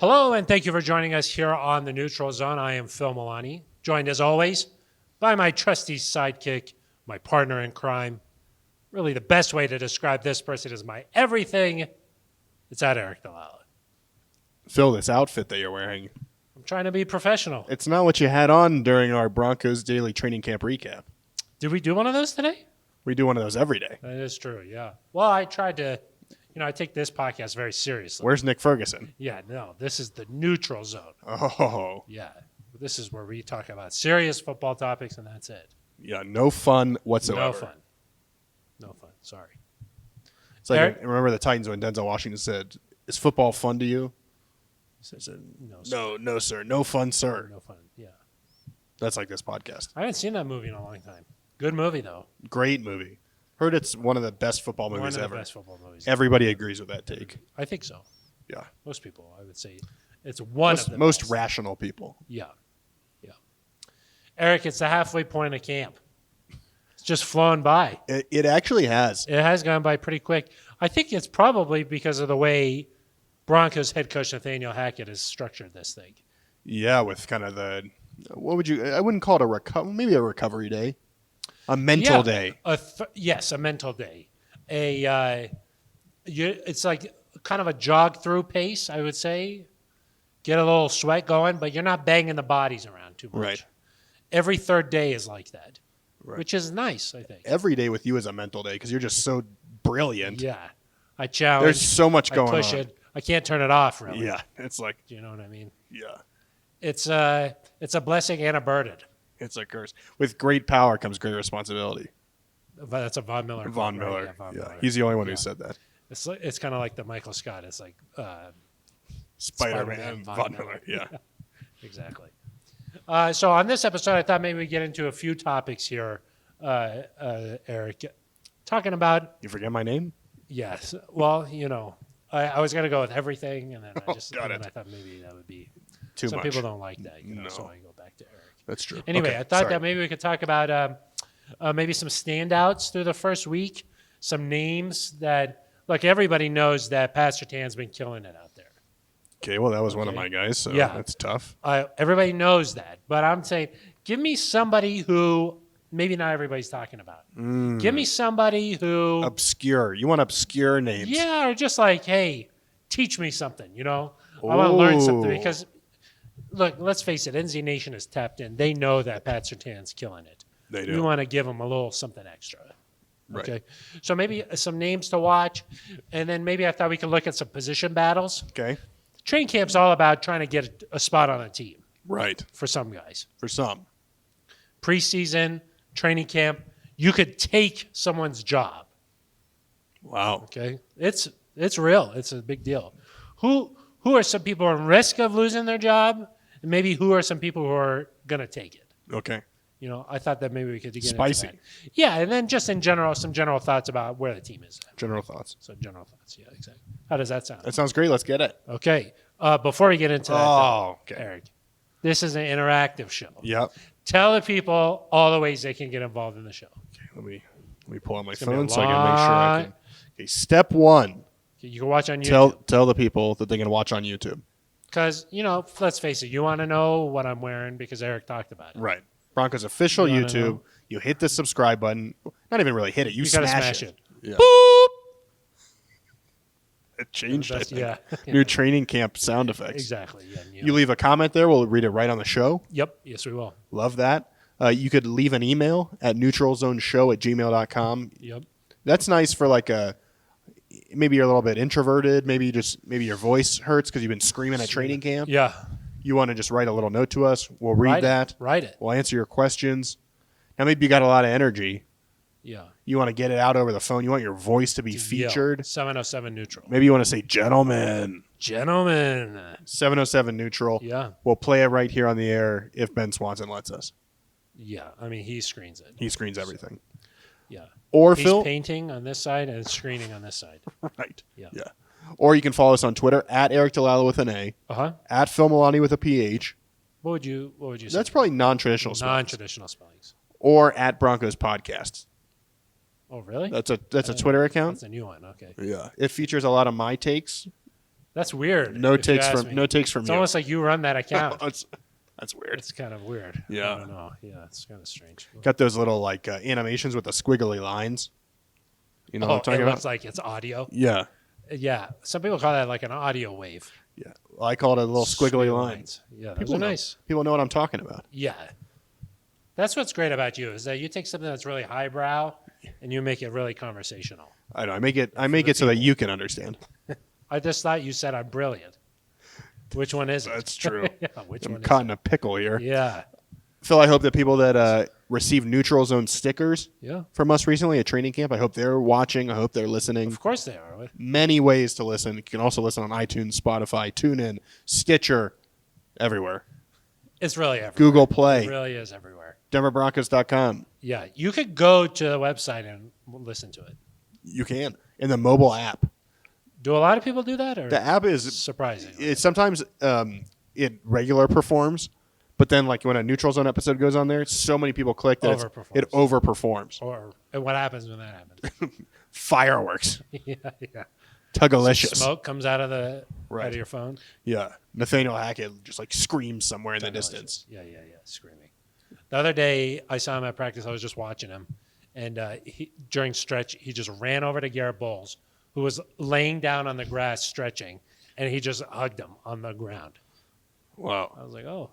Hello, and thank you for joining us here on the Neutral Zone. I am Phil Milani, joined as always by my trusty sidekick, my partner in crime. Really, the best way to describe this person is my everything. It's at Eric Delala. Phil, this outfit that you're wearing, I'm trying to be professional. it's not what you had on during our Broncos daily training camp recap. Did we do one of those today? We do one of those every day. That is true, yeah. Well, I tried to, I take this podcast very seriously. Where's Nick Ferguson? Yeah, no, this is the Neutral Zone. Oh. Yeah, this is where we talk about serious football topics, and that's it. Yeah, no fun whatsoever. No fun. No fun. Sorry. It's like, Eric? remember the Titans when Denzel Washington said, "Is football fun to you?" He said, No, sir. No, sir. No fun, sir." No fun. Yeah. That's like this podcast. I haven't seen that movie in a long time. Good movie, though. Great movie. Heard it's one of the best football One movies of the ever. best football movies. Everybody agrees with that take. I think so. Yeah. Most people, I would say. It's one of the Most best. rational people. Yeah. Yeah. Eric, it's the halfway point of camp. It's just flown by. It actually has. It has gone by pretty quick. I think it's probably because of the way Broncos head coach Nathaniel Hackett has structured this thing. Yeah, with kind of the, what would you, I wouldn't call it maybe a recovery day. A mental day. Yes, a mental day. It's like kind of a jog through pace, I would say. Get a little sweat going, but you're not banging the bodies around too much. Right. Every third day is like that, Right. which is nice, I think. Every day with you is a mental day because you're just so brilliant. Yeah. I challenge. There's so much I going push on. it. I can't turn it off, really. Yeah, it's like, Do you know what I mean? yeah, It's a blessing and a burden. it's a curse. With great power comes great responsibility. But that's a Von Miller. Von quote, right? Miller. Yeah, Von Yeah, Miller. he's the only one Yeah. who said that. It's kind of like the Michael Scott. It's like Spider-Man, Von Von Miller. Miller. Yeah. Exactly. So on this episode, I thought maybe we'd get into a few topics here, Eric. Talking about, You forget my name? yes, well, I was going to go with everything, and then I thought maybe that would be, Too some much. people don't like that, No. so I go back to Eric. That's true. Anyway, Okay, I thought sorry. that maybe we could talk about maybe some standouts through the first week, some names that, look, everybody knows that Pat Surtain's been killing it out there. Okay, well, that was one of Okay. my guys, so Yeah. that's tough. Everybody knows that, but I'm saying, give me somebody who maybe not everybody's talking about. Give me somebody who, Obscure. You want obscure names. yeah, or just like, hey, teach me something. I want to learn something Ooh. because, look, let's face it, NZ Nation is tapped in. They know that Pat Surtain's killing it. They do. You want to give them a little something extra. Right. Okay, so maybe some names to watch, and then maybe I thought we could look at some position battles. Okay. Training camp's all about trying to get a spot on a team Right. for some guys. For some. Preseason, training camp, you could take someone's job. Wow. Okay, it's real. It's a big deal. Who are some people at risk of losing their job, and maybe who are some people who are gonna take it? Okay. I thought that maybe we could get Spicy. into that. Yeah, and then just in general, some general thoughts about where the team is at. General thoughts. So general thoughts, yeah, exactly. How does that sound? That sounds great. Let's get it. Okay. Before we get into that, Oh, though, okay. Eric, this is an interactive show. Yep. Tell the people all the ways they can get involved in the show. Okay, let me pull out my gonna be phone a so I can make sure I lot. can. Okay, step one. You can watch on YouTube. Tell the people that they can watch on YouTube. Because, let's face it, you want to know what I'm wearing because Eric talked about it. Right. Broncos official You wanna YouTube. know? You hit the subscribe button. Not even really hit it. You, You gotta smash, smash it. Yeah. Boop! It changed. I think. Yeah. New training camp sound effects. Exactly. Yeah, You leave a comment there. We'll read it right on the show. Yep. Yes, we will. Love that. You could leave an email at neutralzoneshow@gmail.com. Yep. That's nice for maybe you're a little bit introverted. Maybe your voice hurts because you've been screaming at training camp. Yeah. You want to just write a little note to us. We'll read that. Write it. We'll answer your questions. Now maybe you got a lot of energy. Yeah. You want to get it out over the phone. You want your voice to be featured. 707 neutral. Maybe you want to say gentlemen. Gentlemen. 707 neutral. Yeah. We'll play it right here on the air if Ben Swanson lets us. Yeah. I mean, he screens it. He screens everything. Yeah. Or He's Phil. painting on this side and screening on this side. Right. Yeah. Yeah. Or you can follow us on Twitter at Eric Delala with an A, Uh-huh. at Phil Milani with a PH. What would you say? That's probably non-traditional spellings. Non-traditional spellings. Or at Broncos Podcasts. Oh, really? That's a Twitter account. That's a new one. Okay. Yeah. It features a lot of my takes That's weird. No if you takes ask from me. no takes from It's you. almost like you run that account. That's weird. It's kind of weird. Yeah. I don't know. Yeah, it's kind of strange. Got those little like animations with the squiggly lines. You know what I'm talking it about? looks like it's audio. Yeah. Yeah, some people call that like an audio wave. Yeah. Well, I call it a little squiggly lines. Yeah, those People are know. nice. People know what I'm talking about. Yeah. That's what's great about you is that you take something that's really highbrow and you make it really conversational. I know. I make it so that you can understand. I just thought you said I'm brilliant. Which one is it? That's true. Yeah, which I'm one caught is in a pickle here. it? Yeah. Phil, I hope that people that receive Neutral Zone stickers Yeah. from us recently at training camp, I hope they're watching. I hope they're listening. Of course they are. Many ways to listen. You can also listen on iTunes, Spotify, TuneIn, Stitcher, everywhere. It's really everywhere. Google Play, It really is everywhere. DenverBroncos.com. Yeah. You could go to the website and listen to it. You can. In the mobile app. Do a lot of people do that? Or The app is surprising. it sometimes it regular performs, but then like when a Neutral Zone episode goes on there, so many people click that it overperforms. And what happens when that happens? Fireworks. yeah. Tugalicious. Smoke comes out of out Right. of your phone. Yeah. Nathaniel Hackett just like screams somewhere in the distance. Yeah, screaming. The other day I saw him at practice. I was just watching him, and during stretch he just ran over to Garrett Bowles, who was laying down on the grass stretching, and he just hugged him on the ground. Wow. I was like, oh,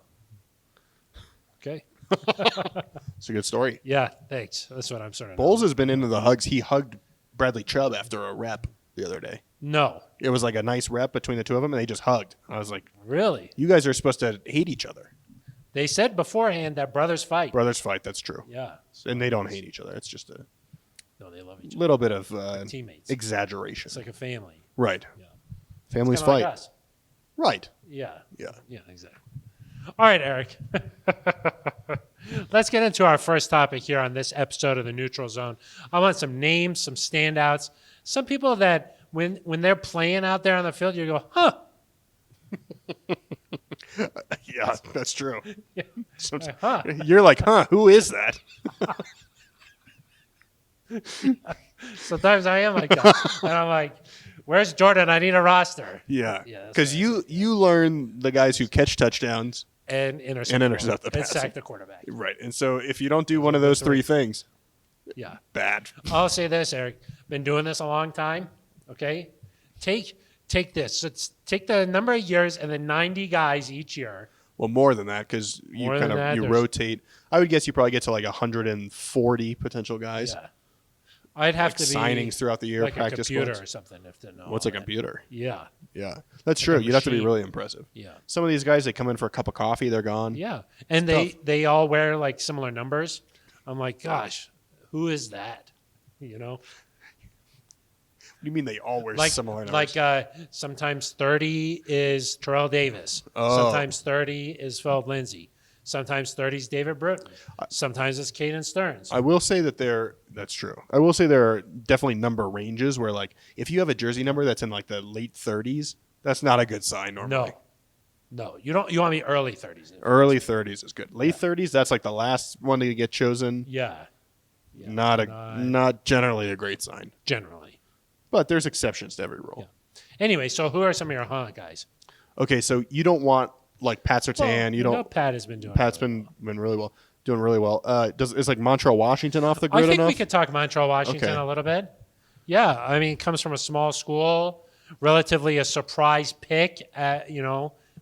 okay. It's a good story. Yeah, thanks. That's what I'm sort of. Bowles has been into the hugs. He hugged Bradley Chubb after a rep the other day. No, It was like a nice rep between the two of them, and they just hugged. I was like, really. you guys are supposed to hate each other. They said beforehand that brothers fight. Brothers fight, that's true. Yeah. And they don't hate each other. It's just a No, they love each other. little bit of Teammates. exaggeration. It's like a family. Right. Yeah. Families Kinda like fight. us. Right. Yeah. Yeah. Yeah, exactly. All right, Eric. Let's get into our first topic here on this episode of the Neutral Zone. I want some names, some standouts, some people that when they're playing out there on the field, you go, huh? Yeah, that's true. Yeah. Sometimes- Huh. You're like, huh, who is that? Sometimes I am like that. And I'm like, where's Jordan? I need a roster. Yeah. Yeah, that's Because what you learn the guys who catch touchdowns. And intercept, And intercept the and passing. sack the quarterback. Right. And so if you don't do one of those three things, Yeah. bad. I'll say this, Eric. Been doing this a long time. Okay, take this. So take the number of years and the 90 guys each year. Well, more than that because you More kind than of that, you there's- rotate. I would guess you probably get to like 140 potential guys. Yeah, I'd have Like to be signings throughout the year, like practice a computer squads. or something if to know. What's a all that. computer? Yeah, Yeah, that's Like true. a You'd have to be machine. really impressive. yeah, Some of these guys, they come in for a cup of coffee, they're gone. yeah. And It's they all wear like similar numbers. I'm like, gosh, who is that? You know, What do you mean they all wear like similar numbers? sometimes 30 is Terrell Davis. Oh. Sometimes 30 is Philip Lindsay. Sometimes 30 is David Bruton. Sometimes it's Caden Stearns. I will say that that's true. I will say there are definitely number ranges where like if you have a jersey number that's in like the late 30s, that's not a good sign normally. No, you don't. You want me early 30s. Early 30s is good. Late 30s, that's like the last one to get chosen. Yeah. Not generally a great sign. Generally. But there's exceptions to every rule. Yeah. Anyway, so who are some of your guys? Okay, so you don't want like Pat Surtain. Well, you don't. Pat has been doing. Pat's really been really well, doing really well. Is like Montreal Washington off the well. grid I think enough? we could talk Montreal Washington Okay. a little bit. Yeah, I mean, comes from a small school, relatively a surprise pick.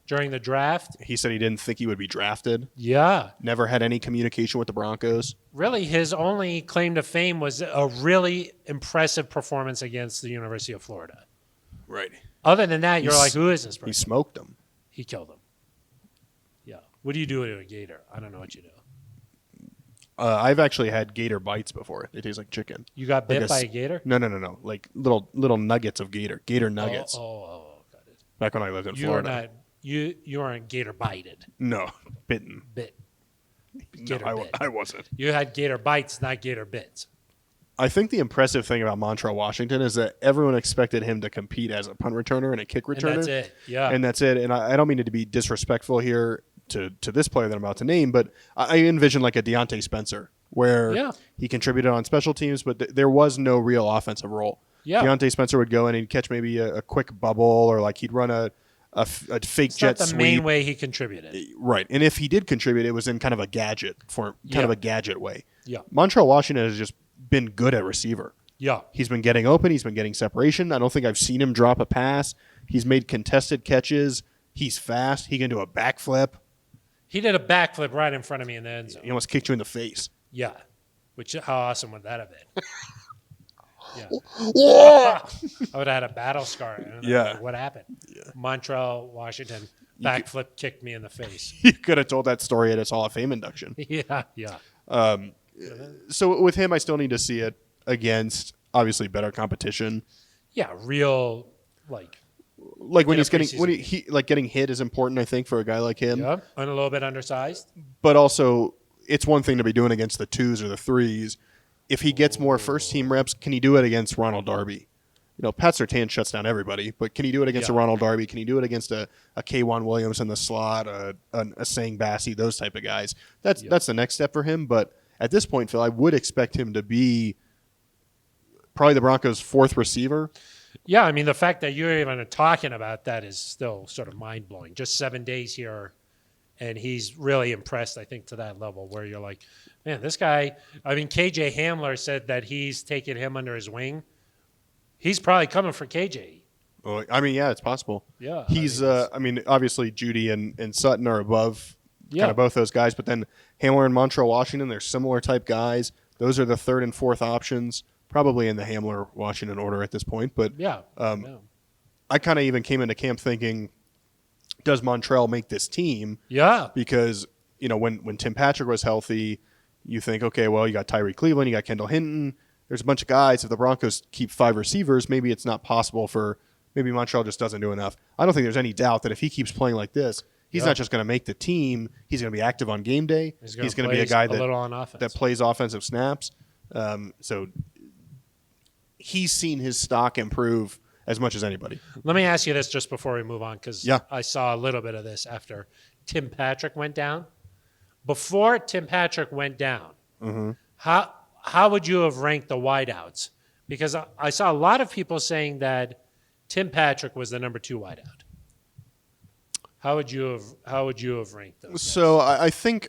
During the draft. He said he didn't think he would be drafted. Yeah. Never had any communication with the Broncos. Really, his only claim to fame was a really impressive performance against the University of Florida. Right. Other than that, you're like, who is this He person? smoked them. He killed him. Yeah. What do you do to a gator? I don't know what you do. I've actually had gator bites before. They taste like chicken. You got Like bit by a gator? No. Like little nuggets of gator nuggets. Oh, got it. Back when I lived in You are Florida. not. You aren't gator bited. No, bitten. Bit. No, Gator bit. I wasn't. You had gator bites, not gator bits. I think the impressive thing about Montreal Washington is that everyone expected him to compete as a punt returner and a kick returner. And that's it. Yeah. And that's it. And I don't mean it to be disrespectful here to this player that I'm about to name, but I envision like a Deontay Spencer where Yeah. he contributed on special teams, but there was no real offensive role. Yeah. Deontay Spencer would go in and he'd catch maybe a quick bubble, or like he'd run a fake It's jet not the sweep. main way he contributed. Right. And if he did contribute, it was in kind of a gadget way. Yeah. Montreal Washington has just been good at receiver. Yeah. He's been getting open. He's been getting separation. I don't think I've seen him drop a pass. He's made contested catches. He's fast. He can do a backflip. He did a backflip right in front of me in the end zone. He almost kicked you in the face. Yeah. Which, how awesome would that have been? Yeah. I would have had a battle scar. I don't know, Yeah. like, what happened? Yeah. Montreal, Washington, backflip kicked me in the face. You could have told that story at his Hall of Fame induction. Yeah. Yeah. So with him, I still need to see it against obviously better competition. Yeah. Real, like when in he's a getting preseason getting hit is important, I think, for a guy like him. yeah, and a little bit undersized. But also, it's one thing to be doing against the 2s or the 3s. If he gets more first team reps, can he do it against Ronald Darby? Pat Surtain shuts down everybody, but can he do it against a Ronald Darby? Can he do it against a K'Wan Williams in the slot, a Sang Bassey, those type of guys? That's the next step for him. But at this point, Phil, I would expect him to be probably the Broncos' 4th receiver. Yeah, I mean, the fact that you're even talking about that is still sort of mind-blowing. Just 7 days here, and he's really impressed, I think, to that level where you're like, man, this guy, I mean, KJ Hamler said that he's taken him under his wing. He's probably coming for KJ. Well, I mean, yeah, it's possible. Yeah. He's, obviously Judy and Sutton are above kind of both those guys, but then Hamler and Montreal Washington, they're similar type guys. Those are the 3rd and 4th options, probably in the Hamler Washington order at this point. But I kind of even came into camp thinking, does Montreal make this team? Yeah. Because, when Tim Patrick was healthy, you think, okay, well, you got Tyree Cleveland, you got Kendall Hinton. There's a bunch of guys. If the Broncos keep 5 receivers, maybe it's not possible maybe Montreal just doesn't do enough. I don't think there's any doubt that if he keeps playing like this, he's not just going to make the team. He's going to be active on game day. He's going to be a guy that plays offensive snaps. So he's seen his stock improve as much as anybody. Let me ask you this just before we move on, because Yeah. I saw a little bit of this after Tim Patrick went down. Before Tim Patrick went down, how would you have ranked the wideouts? Because I saw a lot of people saying that Tim Patrick was the number 2 wideout. How would you have ranked those? So I think,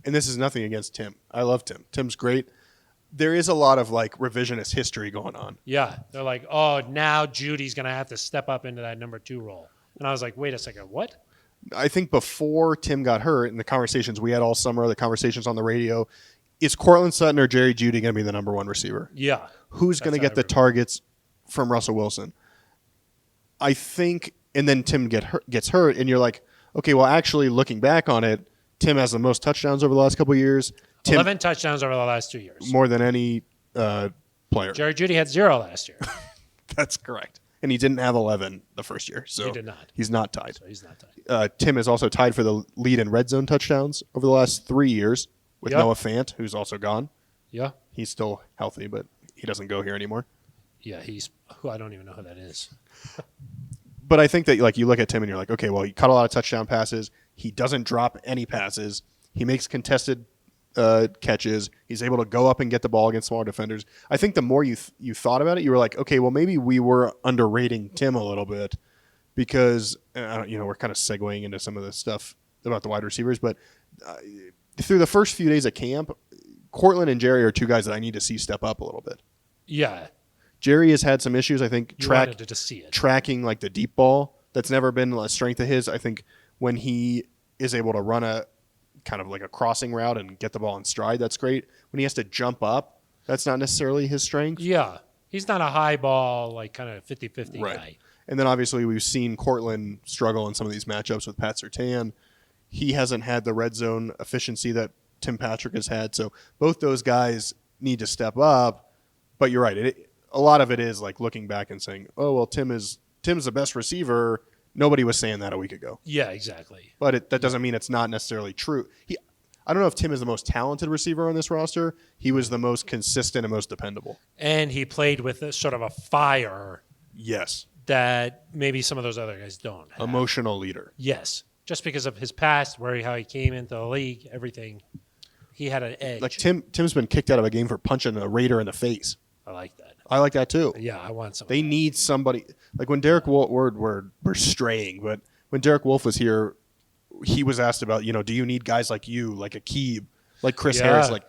and this is nothing against Tim. I love Tim. Tim's great. There is a lot of like revisionist history going on. Yeah, they're like, oh, now Judy's going to have to step up into that number 2 role. And I was like, wait a second, what? I think before Tim got hurt, in the conversations we had all summer, the conversations on the radio, is Cortland Sutton or Jerry Jeudy going to be the number 1 receiver? Yeah. Who's going to get the targets from Russell Wilson? I think, and then Tim gets hurt, and you're like, okay, well, actually, looking back on it, Tim has the most touchdowns over the last couple of years. 11 touchdowns over the last 2 years. More than any player. Jerry Jeudy had 0 last year. That's correct. And he didn't have 11 the first year. So he did not. He's not tied. So he's not tied. Tim is also tied for the lead in red zone touchdowns over the last 3 years with Noah Fant, who's also gone. Yeah. He's still healthy, but he doesn't go here anymore. Yeah, I don't even know who that is. But I think that like you look at Tim and you're like, okay, well, he caught a lot of touchdown passes. He doesn't drop any passes. He makes contested catches. He's able to go up and get the ball against smaller defenders. I think the more you thought about it, you were like, okay, well, maybe we were underrating Tim a little bit because, we're kind of segueing into some of the stuff about the wide receivers. But through the first few days of camp, Cortland and Jerry are 2 guys that I need to see step up a little bit. Yeah. Jerry has had some issues, I think, wanted to see it. tracking like the deep ball. That's never been a strength of his. I think when he is able to run a kind of like a crossing route and get the ball in stride, that's great. When he has to jump up, that's not necessarily his strength. Yeah. He's not a high ball, like kind of 50-50 guy. And then obviously we've seen Cortland struggle in some of these matchups with Pat Surtain. He hasn't had the red zone efficiency that Tim Patrick has had. So both those guys need to step up. But you're right. A lot of it is like looking back and saying, oh, well, Tim's the best receiver. Nobody was saying that a week ago. Yeah, exactly. But that doesn't mean it's not necessarily true. I don't know if Tim is the most talented receiver on this roster. He was the most consistent and most dependable. And he played with a sort of a fire. Yes. That maybe some of those other guys don't have. Emotional leader. Yes. Just because of his past, how he came into the league, everything. He had an edge. Like Tim's been kicked out of a game for punching a Raider in the face. I like that. I like that too. Yeah, I want some. They need somebody like when Derek Wolf. We're straying, but when Derek Wolf was here, he was asked about do you need guys like you, like Akib, like Chris Harris, like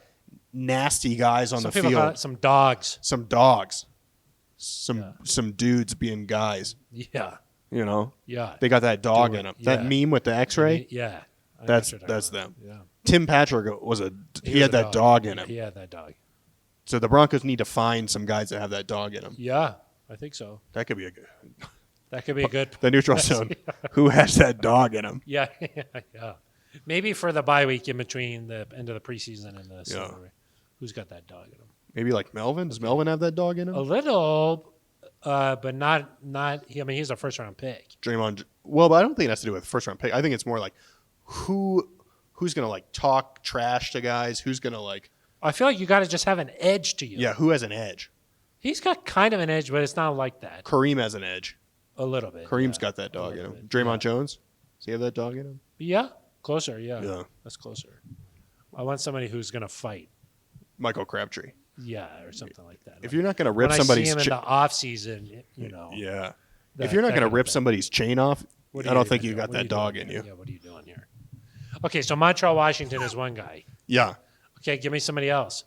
nasty guys on some the people field, call it some dogs. some dogs, some dudes being guys. Yeah. Yeah. They got that dog in them. Yeah. That meme with the X-ray. Yeah. That's them. Yeah. Tim Patrick he had that dog in him. He had that dog. So the Broncos need to find some guys that have that dog in them. Yeah, I think so. That could be a good. That could be a good. The neutral zone. Who has that dog in him? Yeah. Maybe for the bye week in between the end of the preseason and the summer. Who's got that dog in him? Maybe like Melvin. Does Melvin have that dog in him? A little, but not. I mean, he's a first round pick. Draymond. Well, but I don't think it has to do with first round pick. I think it's more like who's gonna like talk trash to guys. Who's gonna like. I feel like you got to just have an edge to you. Yeah, who has an edge? He's got kind of an edge, but it's not like that. Kareem has an edge. A little bit. Kareem's got that dog in him. Draymond Jones, does he have that dog in him? Yeah, closer. Yeah. That's closer. I want somebody who's going to fight. Michael Crabtree. Yeah, or something like that. If you're not going to rip when somebody's I see him in the off season, Yeah. If you're not going to rip somebody's chain off, I don't think you got that dog in you. Yeah, what are you doing here? Okay, so Montreal Washington is one guy. Yeah. Okay, give me somebody else.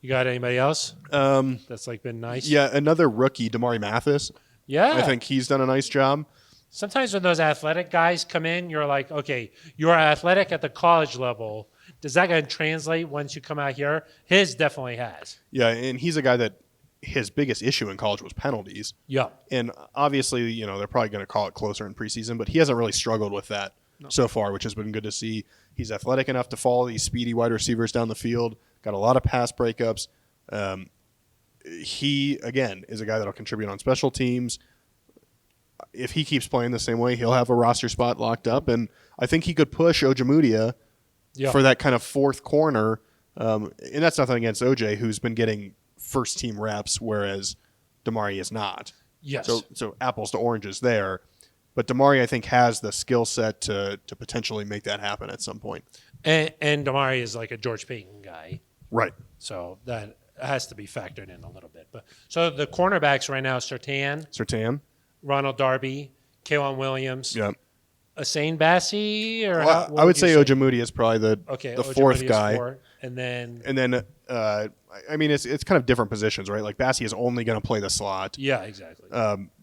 You got anybody else that's like been nice? Yeah, another rookie, Damari Mathis. Yeah. I think he's done a nice job. Sometimes when those athletic guys come in, you're like, okay, you're athletic at the college level. Does that going to translate once you come out here? His definitely has. Yeah, and he's a guy that his biggest issue in college was penalties. Yeah. And obviously, they're probably going to call it closer in preseason, but he hasn't really struggled with that so far, which has been good to see. He's athletic enough to follow these speedy wide receivers down the field, got a lot of pass breakups. He, again, is a guy that will contribute on special teams. If he keeps playing the same way, he'll have a roster spot locked up, and I think he could push Ojemudia for that kind of fourth corner. And that's nothing against OJ, who's been getting first-team reps, whereas Damari is not. Yes. So apples to oranges there. But Damari, I think, has the skill set to potentially make that happen at some point. And Damari is like a George Payton guy. Right. So that has to be factored in a little bit. But so the cornerbacks right now, Surtain, Ronald Darby, K'Wan Williams, Asane Bassi, or I would say Ojemudia is probably the fourth guy. And then I mean, it's kind of different positions, right? Like Bassi is only going to play the slot. Yeah, exactly.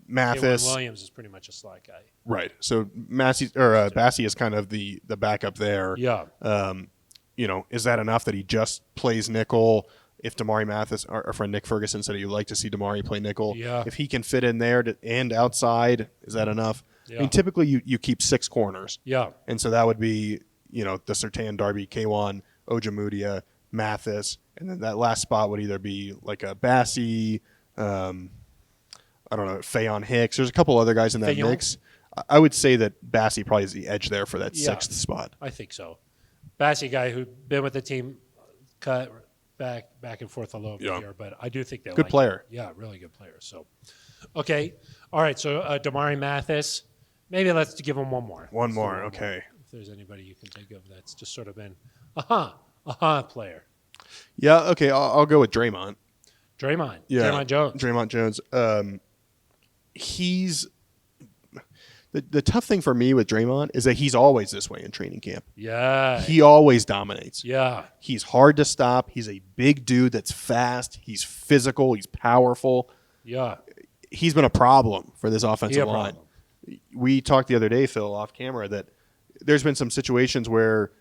Mathis, K'Wan Williams is pretty much a slot guy. Right. So Bassi is kind of the backup there. Yeah. Is that enough that he just plays nickel? If Damari Mathis, our friend Nick Ferguson said he'd like to see Damari play nickel. Yeah. If he can fit in there and outside, is that enough? Yeah. I mean, typically you keep 6 corners. Yeah. And so that would be, the Surtain, Darby, K'Wan, Ojemudia, Mathis, and then that last spot would either be like a Bassi, I don't know, Fayon Hicks. There's a couple other guys in that mix. I would say that Bassi probably is the edge there for that 6th spot. I think so. Bassi guy who'd been with the team, cut back and forth a little bit here, but I do think they're good player. Yeah, really good player. So, okay, all right. So Damari Mathis, maybe let's give him one more. One more, okay. If there's anybody you can think of that's just sort of been player. Yeah, okay. I'll go with Draymond. Draymond. Yeah, Draymond Jones. He's the tough thing for me with Draymond is that he's always this way in training camp. Yeah. He always dominates. Yeah. He's hard to stop. He's a big dude that's fast. He's physical. He's powerful. Yeah. He's been a problem for this offensive line. We talked the other day, Phil, off camera, that there's been some situations where,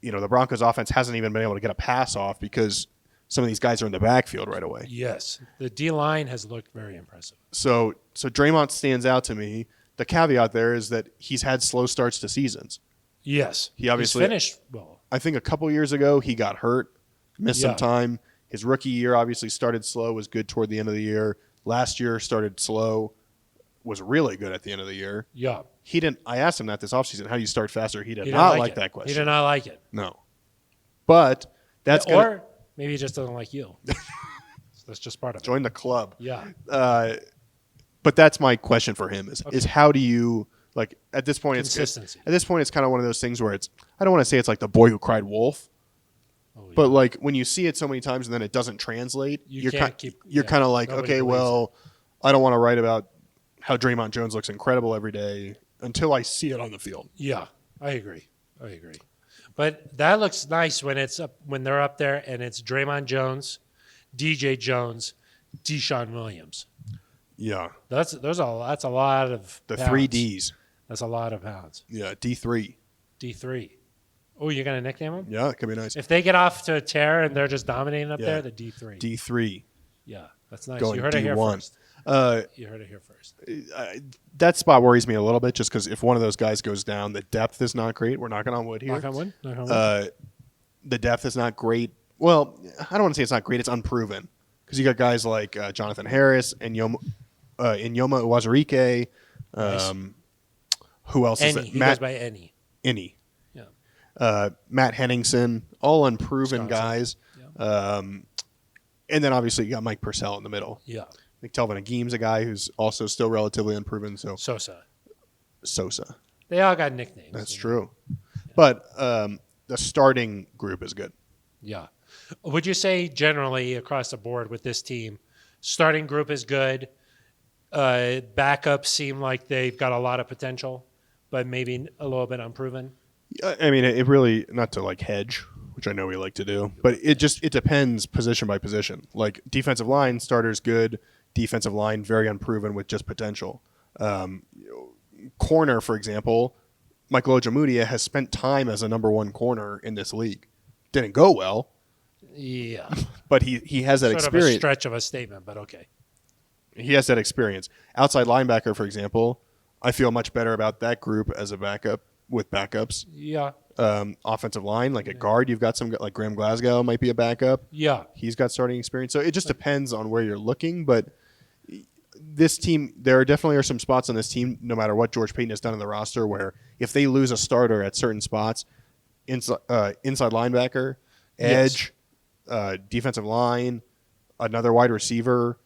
the Broncos offense hasn't even been able to get a pass off because some of these guys are in the backfield right away. Yes. The D-line has looked very impressive. So Draymond stands out to me. The caveat there is that he's had slow starts to seasons. Yes. He obviously he's finished well. I think a couple years ago he got hurt, missed some time. His rookie year obviously started slow, was good toward the end of the year. Last year started slow, was really good at the end of the year. Yeah. I asked him that this offseason, how do you start faster? He did not like that question. He did not like it. No. But that's or maybe he just doesn't like you. So that's just part of it. Join the club. Yeah. But that's my question for him is how do you at this point consistency. At this point it's kind of one of those things where I don't want to say it's like the boy who cried wolf, Oh, But yeah. like when you see it so many times and then it doesn't translate, You can't keep. you're yeah, kind of like, nobody okay, believes well, I don't want to write about how Draymond Jones looks incredible every day until I see it on the field. it. Yeah, I agree. But that looks nice when it's up when they're up there and it's Draymond Jones, DJ Jones, Deshaun Williams. Yeah, That's a lot of the pounds. 3Ds. That's a lot of pounds. Yeah, D3. D3. Oh, you're gonna nickname them? Yeah, it could be nice. If they get off to a tear and they're just dominating up Yeah. there, the D3. D3 Yeah, that's nice. going You heard it here D1. first. You heard it here first. That spot worries me a little bit just because if one of those guys goes down, the depth is not great. We're knocking on wood here. Knock on wood. Knock on wood. The depth is not great. Well, I don't want to say it's not great. It's unproven because you got guys like Jonathan Harris and Inyoma Uwazurike. Nice. Who else is Any. that? He goes by any. Innie. Yeah. Matt Henningsen, all unproven Wisconsin. guys. And then obviously you got Mike Purcell in the middle. Yeah. I think Telvin Ageem's a guy who's also still relatively unproven. So Sosa. Sosa. They all got nicknames. That's you know? true. But the starting group is good. Yeah. Would you say generally across the board with this team, starting group is good? Backups seem like they've got a lot of potential, but maybe a little bit unproven. I mean, it really, not to like hedge, which I know we like to do, but it depends position by position. Like defensive line, starters good. Defensive line, very unproven with just potential. Corner, for example, Michael Ojemudia has spent time as a number one corner in this league. Didn't go well, Yeah. but he has that Sort of a experience. stretch of a statement, but okay. He has that experience. Outside linebacker, for example, I feel much better about that group as a backup with backups. Yeah. Offensive line, like at guard, you've got some like Graham Glasgow might be a backup. Yeah. He's got starting experience. So it just depends on where you're looking. But this team, there definitely are some spots on this team, no matter what George Payton has done in the roster, where if they lose a starter at certain spots, inside linebacker, edge, defensive line, another wide receiver,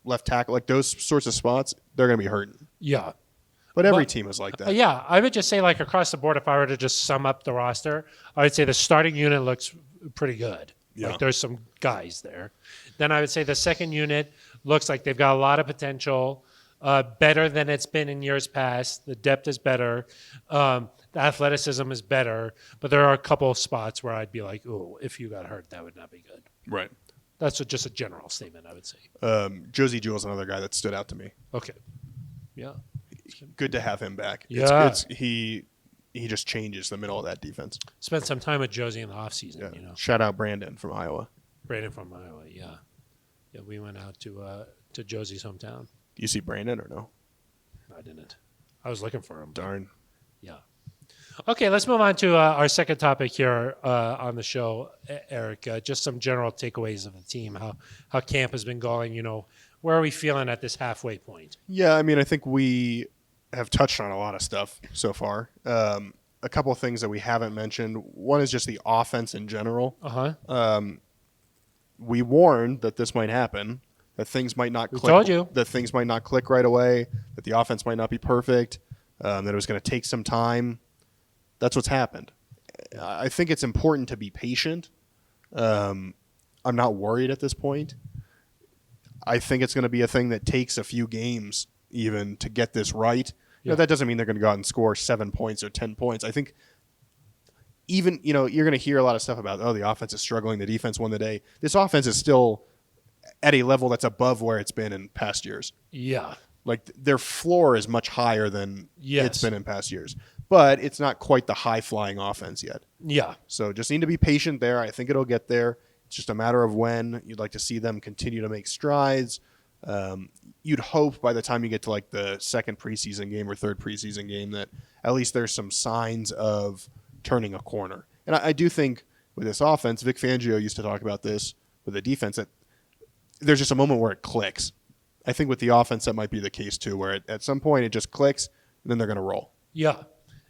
left tackle, like those sorts of spots, they're going to be hurting. Yeah. But every But- team is like that. Yeah, I would just say like across the board, if I were to just sum up the roster, I would say the starting unit looks pretty good. Yeah. Like there's some guys there. Then I would say the second unit looks like they've got a lot of potential, better than it's been in years past. The depth is better. The athleticism is better. But there are a couple of spots where I'd be like, oh, if you got hurt, that would not be good. Right. That's just a general statement, I would say. Josie Jewell's another guy that stood out to me. Okay. Yeah. Good to have him back. Yeah. He just changes the middle of that defense. Spent some time with Josie in the offseason, Yeah. you know. Shout out Brandon from Iowa. Brandon from Iowa, yeah. Yeah, we went out to Josie's hometown. Do you see Brandon or no? I didn't. I was looking for him. Darn. Yeah. Okay, let's move on to our second topic here on the show, Eric. Just some general takeaways of the team, how camp has been going. You know, where are we feeling at this halfway point? Yeah, I mean, I think we have touched on a lot of stuff so far. A couple of things that we haven't mentioned. One is just the offense in general. Uh-huh. We warned that this might happen, that things might not click. told you. That things might not click right away, that the offense might not be perfect, that it was going to take some time. That's what's happened. I think it's important to be patient. I'm not worried at this point. I think it's going to be a thing that takes a few games even to get this right. You know, that doesn't mean they're going to go out and score 7 points or 10 points. I think even, you know, you're going to hear a lot of stuff about, oh, the offense is struggling, the defense won the day. This offense is still at a level that's above where it's been in past years. Yeah. Like their floor is much higher than Yes. it's been in past years. But it's not quite the high-flying offense yet. Yeah. So just need to be patient there. I think it'll get there. It's just a matter of when. You'd like to see them continue to make strides. You'd hope by the time you get to like the second preseason game or third preseason game that at least there's some signs of turning a corner. And I do think with this offense, Vic Fangio used to talk about this with the defense, that there's just a moment where it clicks. I think with the offense, that might be the case too, where at some point it just clicks and then they're going to roll. Yeah.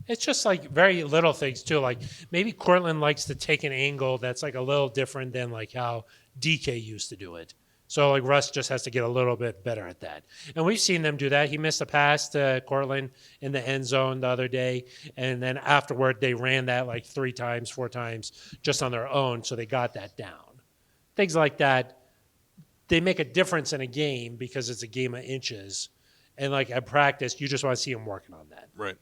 It's just like very little things too. Like maybe Cortland likes to take an angle that's like a little different than like how DK used to do it. So like Russ just has to get a little bit better at that. And we've seen them do that. He missed a pass to Cortland in the end zone the other day. And then afterward, they ran that like 3 times, 4 times just on their own. So they got that down. Things like that, they make a difference in a game because it's a game of inches. And like at practice, you just want to see him working on that. Right.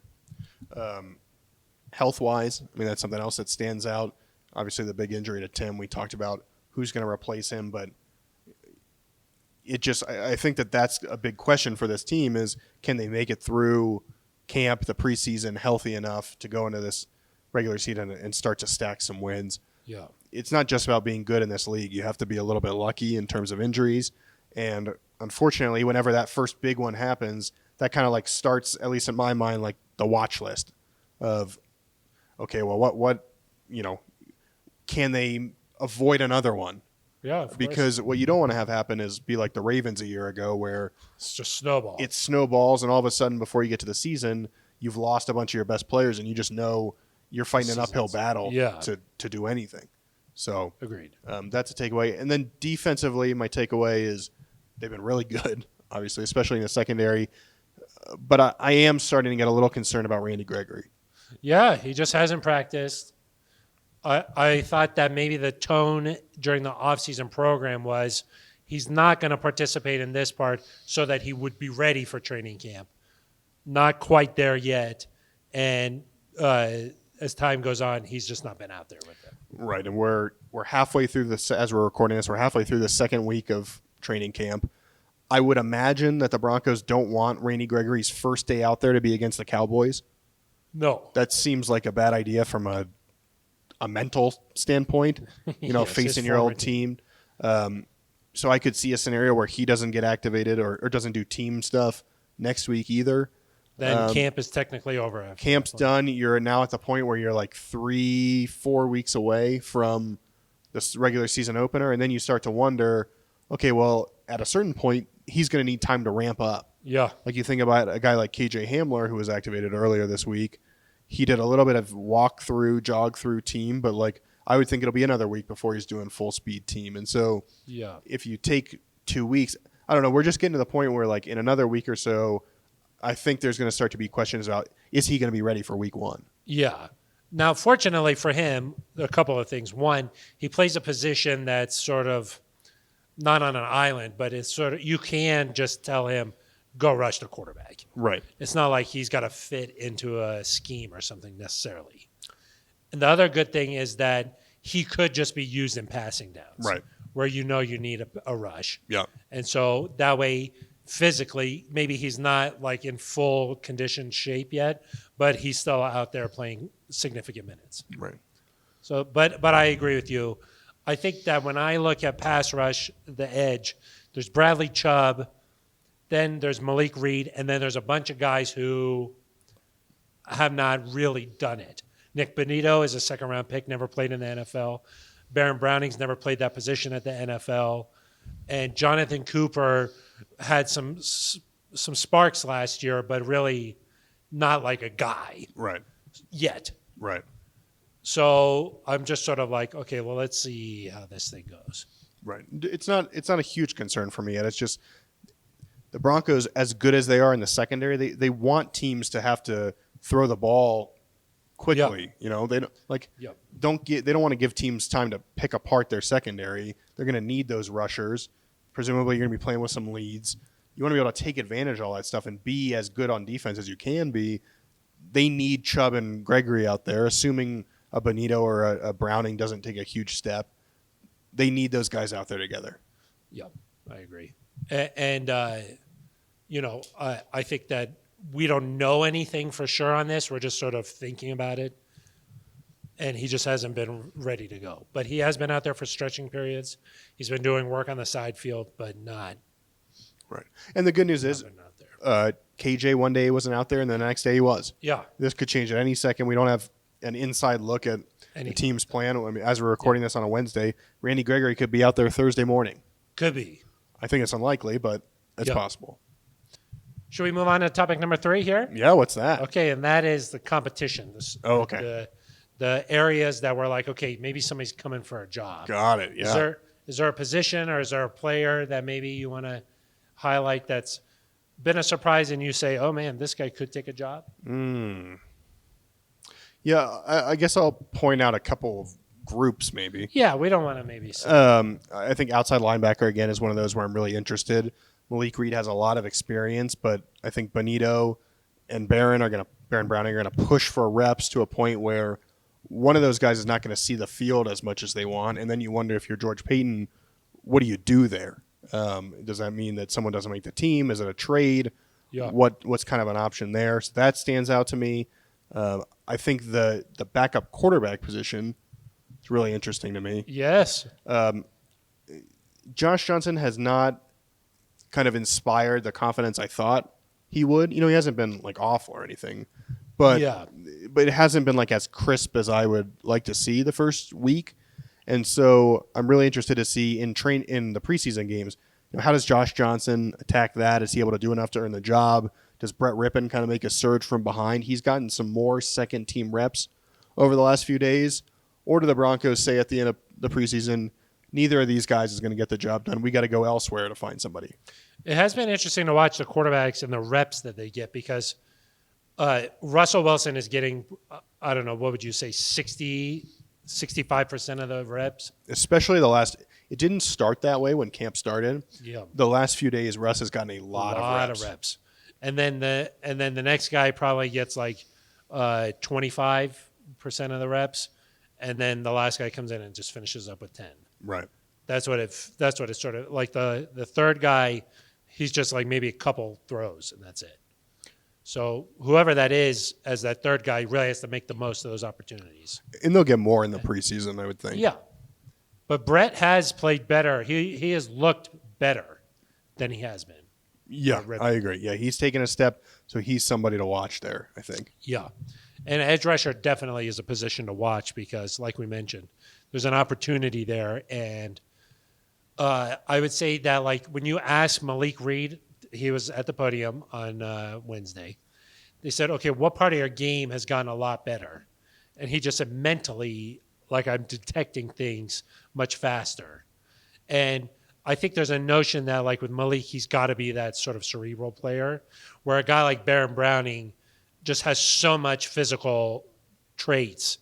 Health-wise, I mean, that's something else that stands out. Obviously, the big injury to Tim, we talked about who's going to replace him, but I think that's a big question for this team is can they make it through camp, the preseason, healthy enough to go into this regular season and start to stack some wins? Yeah. It's not just about being good in this league. You have to be a little bit lucky in terms of injuries. And unfortunately, whenever that first big one happens, that kind of like starts, at least in my mind, like the watch list of, okay, well, what can they avoid another one? Yeah, of Because course. what you don't want to have happen is be like the Ravens a year ago where It's just snowball. it snowballs and all of a sudden before you get to the season, you've lost a bunch of your best players and you just know you're fighting an uphill battle to do anything. So Agreed. that's a takeaway. And then defensively, my takeaway is they've been really good, obviously, especially in the secondary. But I am starting to get a little concerned about Randy Gregory. Yeah, he just hasn't practiced. I thought that maybe the tone during the offseason program was he's not going to participate in this part so that he would be ready for training camp. Not quite there yet. And as time goes on, he's just not been out there with them. Right, and we're halfway through this as we're recording this. We're halfway through the second week of training camp. I would imagine that the Broncos don't want Randy Gregory's first day out there to be against the Cowboys. No. That seems like a bad idea from a mental standpoint, Yes, facing his your former old team. So I could see a scenario where he doesn't get activated or doesn't do team stuff next week either. Then camp is technically over. After Camp's that point. done. You're now at the point where you're like 3-4 weeks away from this regular season opener, and then you start to wonder, okay, well, at a certain point, he's going to need time to ramp up. Yeah. Like you think about a guy like KJ Hamler, who was activated earlier this week. He did a little bit of jog through team, but like I would think it'll be another week before he's doing full speed team. And so Yeah. if you take 2 weeks, I don't know, we're just getting to the point where like in another week or so, I think there's going to start to be questions about, is he going to be ready for week 1? Yeah. Now, fortunately for him, a couple of things. One, he plays a position that's sort of not on an island, but it's sort of, you can just tell him, go rush the quarterback. Right. It's not like he's got to fit into a scheme or something necessarily. And the other good thing is that he could just be used in passing downs. Right. Where you know you need a rush. Yeah. And so that way, physically, maybe he's not like in full conditioned shape yet, but he's still out there playing significant minutes. Right. So, but I agree with you. I think that when I look at pass rush, the edge, there's Bradley Chubb, then there's Malik Reed, and then there's a bunch of guys who have not really done it. Nick Bonito is a second-round pick, never played in the NFL. Baron Browning's never played that position at the NFL. And Jonathan Cooper had some sparks last year, but really not like a guy Right. yet. Right. So I'm just sort of like, okay, well, let's see how this thing goes. Right. It's not a huge concern for me yet. It's just the Broncos, as good as they are in the secondary, they want teams to have to throw the ball quickly. Yep. They don't like Yep. they don't want to give teams time to pick apart their secondary. They're going to need those rushers. Presumably, you're going to be playing with some leads. You want to be able to take advantage of all that stuff and be as good on defense as you can be. They need Chubb and Gregory out there, assuming a Bonito or a Browning doesn't take a huge step. They need those guys out there together. Yep, I agree. And I think that we don't know anything for sure on this. We're just sort of thinking about it. And he just hasn't been ready to go. But he has been out there for stretching periods. He's been doing work on the side field, but not Right. And the good news is been out there. KJ one day wasn't out there, and the next day he was. Yeah. This could change at any second. We don't have an inside look at the team's plan. I mean, as we're recording this on a Wednesday, Randy Gregory could be out there Thursday morning. Could be. I think it's unlikely, but it's possible. Should we move on to topic number 3 here? Yeah, what's that? Okay, and that is the competition. Okay. The areas that were like, okay, maybe somebody's coming for a job. Got it. Yeah. Is there a position or is there a player that maybe you want to highlight that's been a surprise and you say, oh man, this guy could take a job? Yeah, I guess I'll point out a couple of groups maybe. Yeah, we don't want to maybe say. I think outside linebacker, again, is one of those where I'm really interested. Malik Reed has a lot of experience, but I think Bonito and Barron Browning are going to push for reps to a point where one of those guys is not going to see the field as much as they want. And then you wonder, if you're George Payton, what do you do there? Does that mean that someone doesn't make the team? Is it a trade? Yeah. What's kind of an option there? So that stands out to me. I think the backup quarterback position is really interesting to me. Yes. Josh Johnson has not kind of inspired the confidence I thought he would. He hasn't been like awful or anything, but it hasn't been like as crisp as I would like to see the first week. And so I'm really interested to see in the preseason games, how does Josh Johnson attack that? Is he able to do enough to earn the job? Does Brett Rippon kind of make a surge from behind? He's gotten some more second team reps over the last few days. Or do the Broncos say at the end of the preseason, neither of these guys is going to get the job done. We got to go elsewhere to find somebody. It has been interesting to watch the quarterbacks and the reps that they get, because Russell Wilson is getting, I don't know, what would you say, 65% of the reps? Especially it didn't start that way when camp started. Yeah. The last few days, Russ has gotten a lot of reps. And then the next guy probably gets like 25% of the reps, and then the last guy comes in and just finishes up with 10. Right. That's what it's sort of like. The third guy, he's just like maybe a couple throws and that's it. So whoever that is, as that third guy, really has to make the most of those opportunities. And they'll get more in the preseason, I would think. Yeah. But Brett has played better. He has looked better than he has been. Yeah, I agree. Yeah, he's taken a step, so he's somebody to watch there, I think. Yeah. And edge rusher definitely is a position to watch because, like we mentioned, there's an opportunity there. And I would say that, like, when you ask Malik Reed, he was at the podium on Wednesday. They said, okay, what part of your game has gotten a lot better? And he just said, mentally, like, I'm detecting things much faster. And I think there's a notion that, like, with Malik, he's got to be that sort of cerebral player, where a guy like Barron Browning just has so much physical traits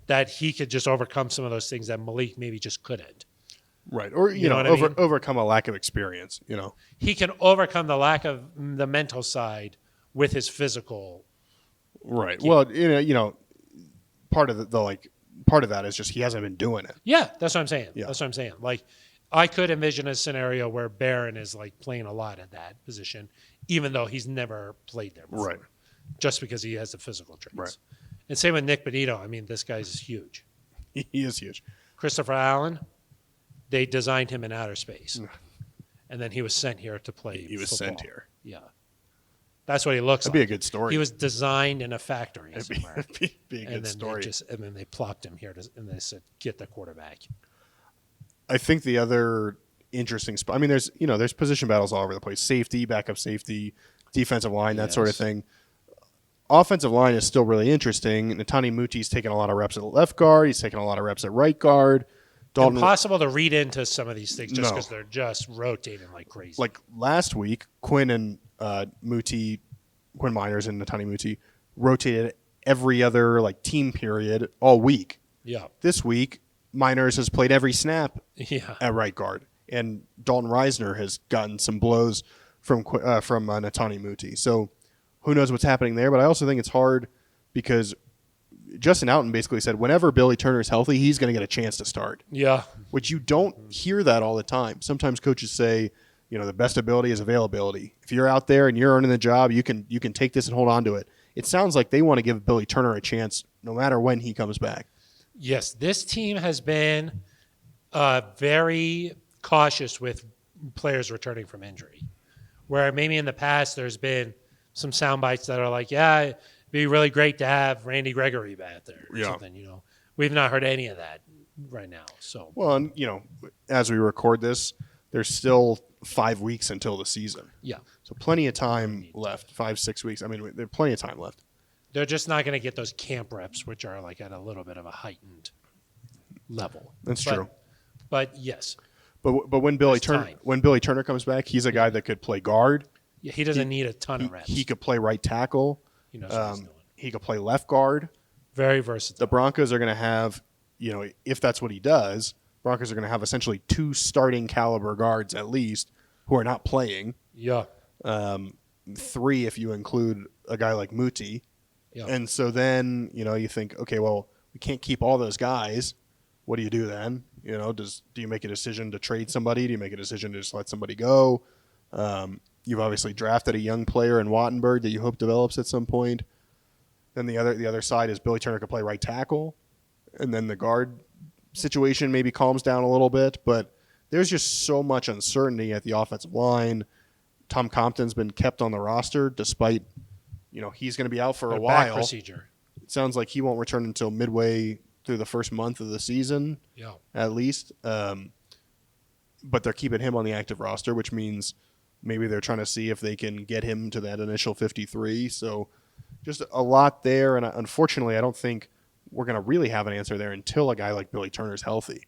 that he could just overcome some of those things that Malik maybe just couldn't. Right. Or, overcome a lack of experience, He can overcome the lack of the mental side with his physical. Right. Game. Well, part of that is just he hasn't been doing it. Yeah, that's what I'm saying. Yeah. That's what I'm saying. Like, I could envision a scenario where Barron is like playing a lot at that position, even though he's never played there before. Right. Just because he has the physical traits. Right. And same with Nick Bonito. I mean, this guy's huge. He is huge. Christopher Allen, they designed him in outer space. And then he was sent here to play He was football. sent here. Yeah. That's what he looks like. That'd be a good story. He was designed in a factory somewhere. It'd be a good story. And then they plopped him here, and they said, get the quarterback. I think the other interesting spot, I mean, there's position battles all over the place. Safety, backup safety, defensive line, that sort of thing. Offensive line is still really interesting. Netani Muti's taken a lot of reps at left guard. He's taken a lot of reps at right guard. Impossible to read into some of these things just because they're just rotating like crazy. Like last week, Quinn Miners and Netani Muti rotated every other team period all week. Yeah. This week, Miners has played every snap at right guard, and Dalton Reisner has gotten some blows from Netani Muti. So who knows what's happening there? But I also think it's hard because Justin Outen basically said whenever Billy Turner's healthy, he's going to get a chance to start. Yeah. Which you don't hear that all the time. Sometimes coaches say, the best ability is availability. If you're out there and you're earning the job, you can take this and hold on to it. It sounds like they want to give Billy Turner a chance no matter when he comes back. Yes, this team has been very cautious with players returning from injury, where maybe in the past there's been some sound bites that are like, yeah, it'd be really great to have Randy Gregory back there or something. We've not heard any of that right now. So well, and as we record this, there's still 5 weeks until the season. Yeah, so plenty of time left. 5-6 weeks. I mean, there's plenty of time left. They're just not going to get those camp reps, which are like at a little bit of a heightened level. That's true. But yes. But time. when Billy Turner comes back, he's a guy that could play guard. Yeah, he doesn't need a ton of reps. He could play right tackle. He knows what he's doing. He could play left guard. Very versatile. The Broncos are going to have, if that's what he does, Broncos are going to have essentially 2 starting caliber guards at least who are not playing. Yeah. 3 if you include a guy like Muti. Yeah. And so then, you think, okay, well, we can't keep all those guys. What do you do then? Do you make a decision to trade somebody? Do you make a decision to just let somebody go? You've obviously drafted a young player in Wattenberg that you hope develops at some point. Then the other side is Billy Turner could play right tackle, and then the guard situation maybe calms down a little bit. But there's just so much uncertainty at the offensive line. Tom Compton's been kept on the roster despite, he's going to be out for a while. Back procedure. It sounds like he won't return until midway through the first month of the season, at least. But they're keeping him on the active roster, which means maybe they're trying to see if they can get him to that initial 53. So just a lot there. And unfortunately, I don't think we're going to really have an answer there until a guy like Billy Turner's healthy.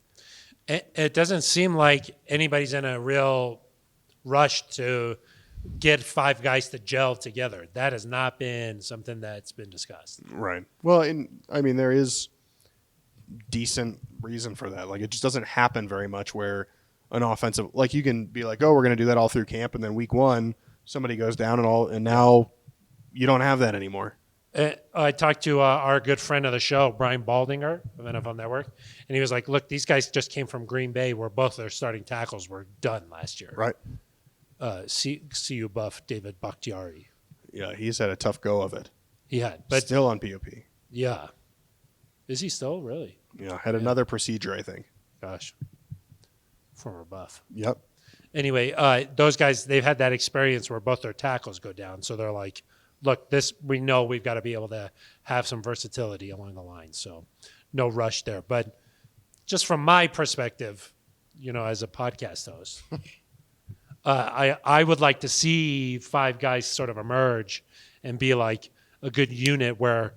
It doesn't seem like anybody's in a real rush to get 5 guys to gel together. That has not been something that's been discussed. Right. Well, there is decent reason for that. Like, it just doesn't happen very much where an offensive, like, you can be like, oh, we're going to do that all through camp, and then week 1 somebody goes down and now you don't have that anymore. I talked to our good friend of the show, Brian Baldinger of NFL Network, and he was like, look, these guys just came from Green Bay where both their starting tackles were done last year. Right. CU buff David Bakhtiari. Yeah, he's had a tough go of it. He had. But still on POP. Yeah. Is he still? Really? Yeah, had another procedure, I think. Gosh. Former buff. Yep. Anyway, those guys, they've had that experience where both their tackles go down. So they're like, look, we know we've got to be able to have some versatility along the line. So no rush there. But just from my perspective, as a podcast host, I would like to see 5 guys sort of emerge and be like a good unit where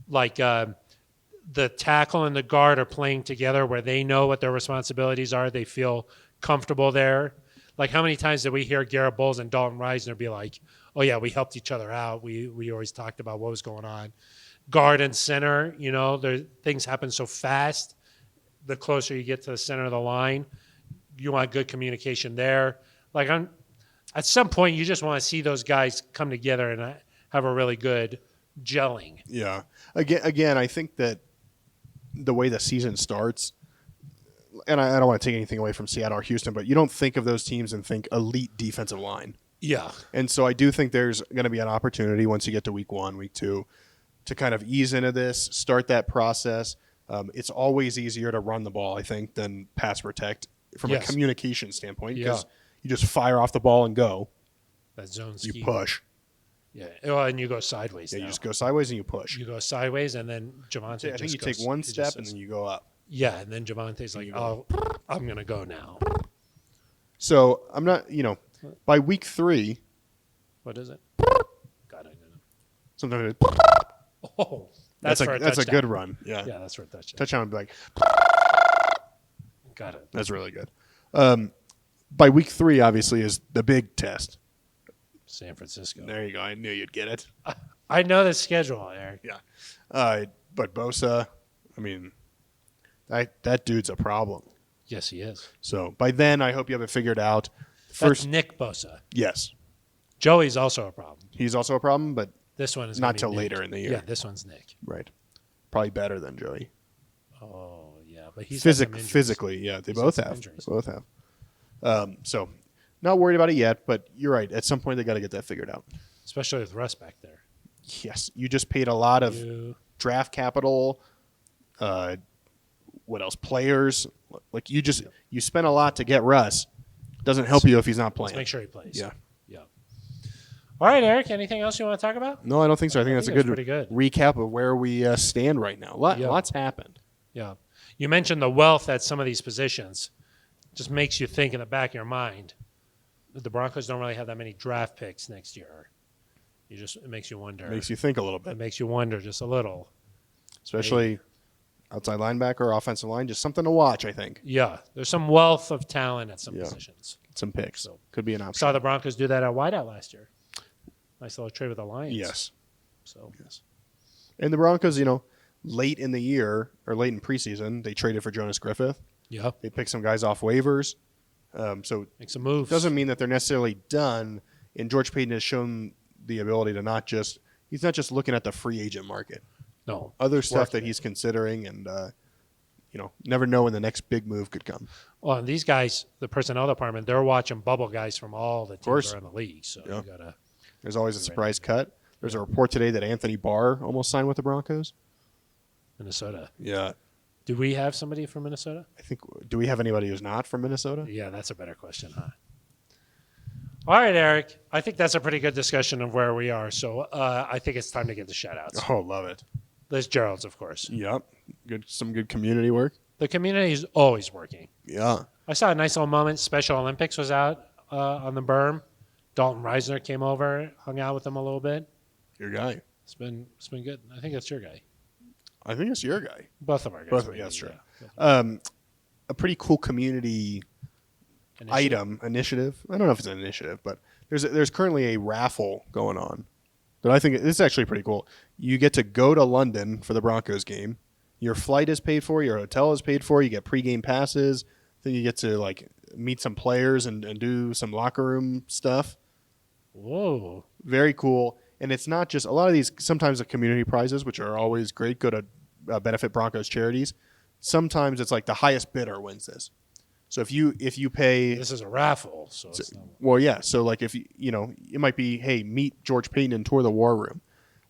the tackle and the guard are playing together where they know what their responsibilities are. They feel comfortable there. Like, how many times did we hear Garrett Bowles and Dalton Reisner be like, oh, yeah, we helped each other out. We always talked about what was going on. Guard and center, things happen so fast. The closer you get to the center of the line, you want good communication there. Like, at some point, you just want to see those guys come together and have a really good gelling. Yeah. Again, I think that the way the season starts, and I don't want to take anything away from Seattle or Houston, but you don't think of those teams and think elite defensive line. Yeah. And so I do think there's going to be an opportunity once you get to week 1, week 2, to kind of ease into this, start that process. It's always easier to run the ball, I think, than pass protect from a communication standpoint because you just fire off the ball and go. That zone scheme. You push. Yeah. Well, and you go sideways. Yeah, now. you just go sideways and you push. You go sideways, and then Javonte. I think you take one step and then you go up. Yeah, and then Javonte's like, "Oh, I'm gonna go now." So I'm not, by week 3. What is it? God, I don't know. Sometimes Oh, that's a good run. Yeah. Yeah, that's for a touchdown. Touchdown would be like, got it. That's really good. By week 3, obviously, is the big test. San Francisco. There you go. I knew you'd get it. I know the schedule, Eric. Yeah. But Bosa, that dude's a problem. Yes, he is. So by then, I hope you have it figured out. That's Nick Bosa. Yes. Joey's also a problem. He's also a problem, but this one is not till Nick. later in the year. Yeah, this one's Nick. Right. Probably better than Joey. Oh, yeah. But he's physically, yeah. They both have. So not worried about it yet, but you're right. At some point, they got to get that figured out. Especially with Russ back there. Yes. You just paid a lot of draft capital. What else? Players. Like you spent a lot to get Russ. Doesn't help you if he's not playing. Let's make sure he plays. Yeah. All right, Eric. Anything else you want to talk about? No, I don't think so. I think that's a pretty good recap of where we stand right now. Lots happened. Yeah. You mentioned the wealth at some of these positions. Just makes you think in the back of your mind. The Broncos don't really have that many draft picks next year. It makes you wonder. Makes you think a little bit. It makes you wonder just a little. Especially Outside linebacker or offensive line, just something to watch, I think. Yeah, there's some wealth of talent at some Yeah. positions. Some picks. So could be an option. saw the Broncos do that at wideout last year. Nice little trade with the Lions. Yes. So Yes. And the Broncos, late in the year or late in preseason, they traded for Jonas Griffith. yeah, They picked some guys off waivers. So make some moves. it doesn't mean that they're necessarily done. And George Payton has shown the ability to he's not just looking at the free agent market. no Other stuff working that he's considering, and never know when the next big move could come. Well, and these guys, the personnel department, they're watching bubble guys from all the course. teams around the league. So Yeah. you gotta. There's always a surprise cut. There's a report today that Anthony Barr almost signed with the Broncos. Minnesota. Yeah, Do we have somebody from Minnesota? I think. Do we have anybody who's not from Minnesota? Yeah, that's a better question, huh? All right, Eric. I think that's a pretty good discussion of where we are. So I think it's time to get the shout-outs. Oh, love it. Liz Gerald's, of course. Yep. Some good community work. The community is always working. Yeah. I saw a nice little moment. Special Olympics was out on the berm. Dalton Reisner came over, hung out with them a little bit. Your guy. It's been good. I think that's your guy. I think it's your guy. Both of our guys. Both, maybe, yeah, that's true. Yeah. A pretty cool community initiative. I don't know if it's an initiative, but there's currently a raffle going on. But I think this is actually pretty cool. You get to go to London for the Broncos game. Your flight is paid for. Your hotel is paid for. You get pregame passes. Then you get to meet some players and do some locker room stuff. Whoa. Very cool. And it's not just a lot of these. Sometimes the community prizes, which are always great, go to benefit Broncos charities. Sometimes it's like the highest bidder wins this. So if you pay, This is a raffle, so it's not, well, yeah. So if it might be, hey, meet George Payton and tour the war room.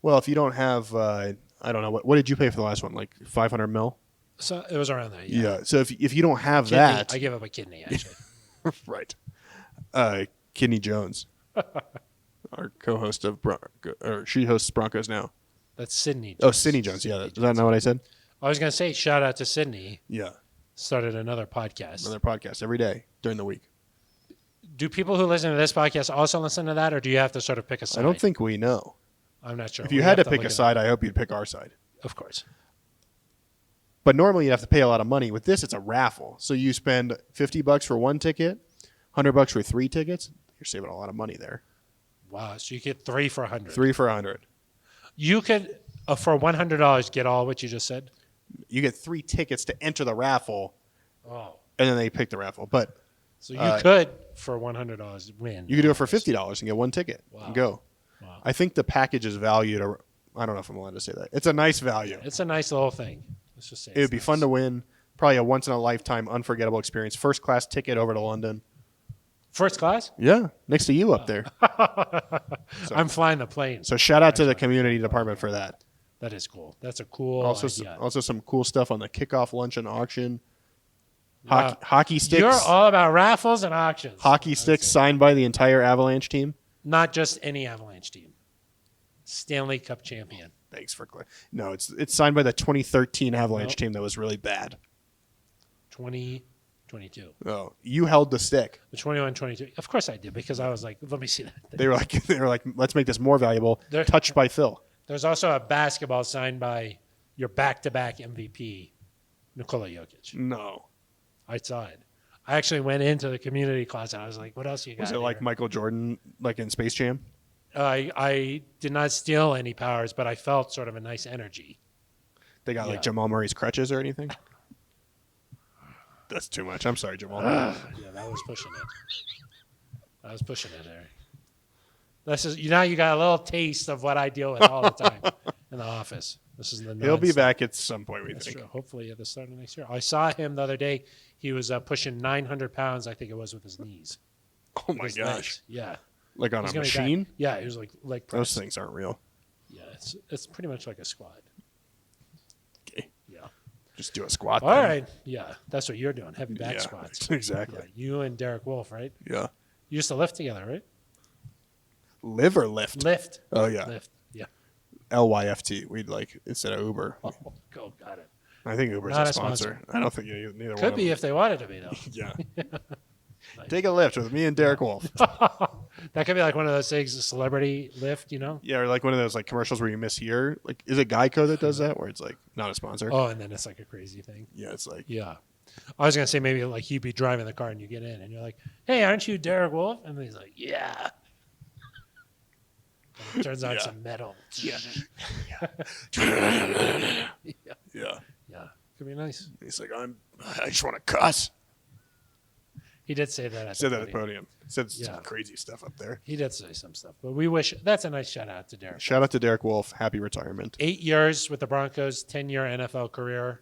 Well, if you don't have, I don't know what did you pay for the last one? Like 500 mil. so it was around there. Yeah. Yeah. So if you don't have Kidney, that, I give up a kidney actually. right? Kidney Jones, our co-host of she hosts Broncos Now. That's Sydney. Oh, Sydney Jones. Yeah, is that not what I said? I was gonna say shout out to Sydney. Yeah. Started another podcast. Another podcast every day during the week. Do people who listen to this podcast also listen to that, or do you have to sort of pick a side? I don't think we know. I'm not sure. If you We had have to pick look a it side, up. I hope you'd pick our side. Of course. But normally you'd have to pay a lot of money. With this, it's a raffle. So you spend $50 for one ticket, $100 for 3 tickets. You're saving a lot of money there. Wow. So you get 3 for 100. 3 for 100. You could for $100 get all what you just said. You get 3 tickets to enter the raffle, Oh. and then they pick the raffle. But So you could for $100 win. you could do it for $50 and get 1 ticket and go. Wow. I think the package is valued. I don't know if I'm allowed to say that. It's a nice value. It's a nice little thing. Let's just say It would be fun to win. Probably a once in a lifetime, unforgettable experience. First class ticket over to London. First class? Yeah, next to you up there. I'm flying the plane. So shout out to the community department for that. That is cool. That's a cool Also, idea. also some cool stuff on the kickoff luncheon auction. Wow. Hockey sticks. You're all about raffles and auctions. Hockey sticks signed by the entire Avalanche team. Not just any Avalanche team. Stanley Cup champion. Thanks for no. It's signed by the 2013 Avalanche Nope. team that was really bad. 2022. Oh, you held the stick. The 21, 22. Of course I did because I was like, let me see that. They were like, let's make this more valuable. There- Touched by Phil. There's also a basketball signed by your back-to-back MVP, Nikola Jokic. No, I saw it. I actually went into the community class and I was like, what else you got was it here? like Michael Jordan, like in Space Jam? I did not steal any powers, but I felt sort of a nice energy. They got like Yeah. Jamal Murray's crutches or anything? That's too much. I'm sorry, Jamal. Yeah, that was pushing it. I was pushing it there. This is now you got a little taste of what I deal with all the time in the office. This is the He'll be nonstop. back at some point, we That's think. true. Hopefully at the start of next year. I saw him the other day. He was pushing 900 pounds, I think it was, with his knees. Oh my His gosh. legs. Yeah. Like on He's a gonna be back. machine? Yeah, he was like press. Those things aren't real. Yeah, it's pretty much like a squat. Okay. Yeah. Just do a squat. All then. right. Yeah, that's what you're doing. Heavy back Yeah, squats. exactly. Yeah, you and Derek Wolf, right? Yeah. You used to lift together, right? Live or lift? Lift. Oh, yeah. Lift. Yeah. LYFT. We'd like, instead of Uber. Oh, go got it. I think Uber's Not a a sponsor. sponsor. I don't think neither one Could of be them. if they wanted to be, though. Yeah. Take a lift with me and Derek Wolf. That could be like one of those things, a celebrity lift, you know? Yeah, or like one of those like commercials where you miss here. Like, is it Geico that does that? Where it's like not a sponsor. Oh, and then it's like a crazy thing. Yeah, it's like Yeah. I was going to say maybe like you'd be driving the car and you get in and you're like, hey, aren't you Derek Wolf? And he's like, yeah. And it turns out it's a metal. yeah. Yeah. Could be nice. He's like, I just want to cuss. He did say that. He said that at the podium. He said some Yeah. crazy stuff up there. He did say some stuff, but we wish that's a nice shout out to Derek. Shout out to Derek Wolf. Happy retirement. 8 years with the Broncos, 10-year NFL career.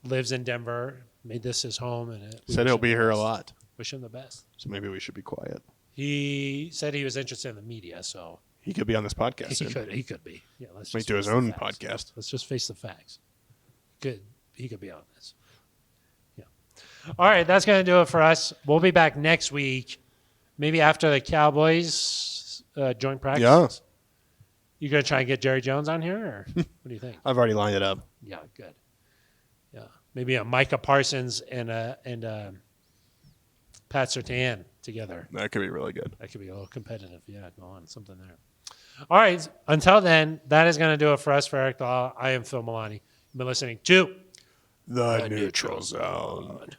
Lives in Denver. Made this his home, and Said he'll be here a lot. Wish him the best. So maybe we should be quiet. He said he was interested in the media, so He could be on this podcast. he soon. could be. Yeah, let's Might just do face his the own facts. podcast. Let's just face the facts. He could be on this. Yeah. All right, that's going to do it for us. We'll be back next week, maybe after the Cowboys joint practice. Yeah. You going to try and get Jerry Jones on here, or what do you think? I've already lined it up. Yeah, good. Yeah, maybe a Micah Parsons and Pat Surtain together. That could be really good. That could be a little competitive. Yeah, go on, something there. All right. Until then, that is going to do it for us. For Eric Dahl, I am Phil Milani. You've been listening to The Neutral Zone.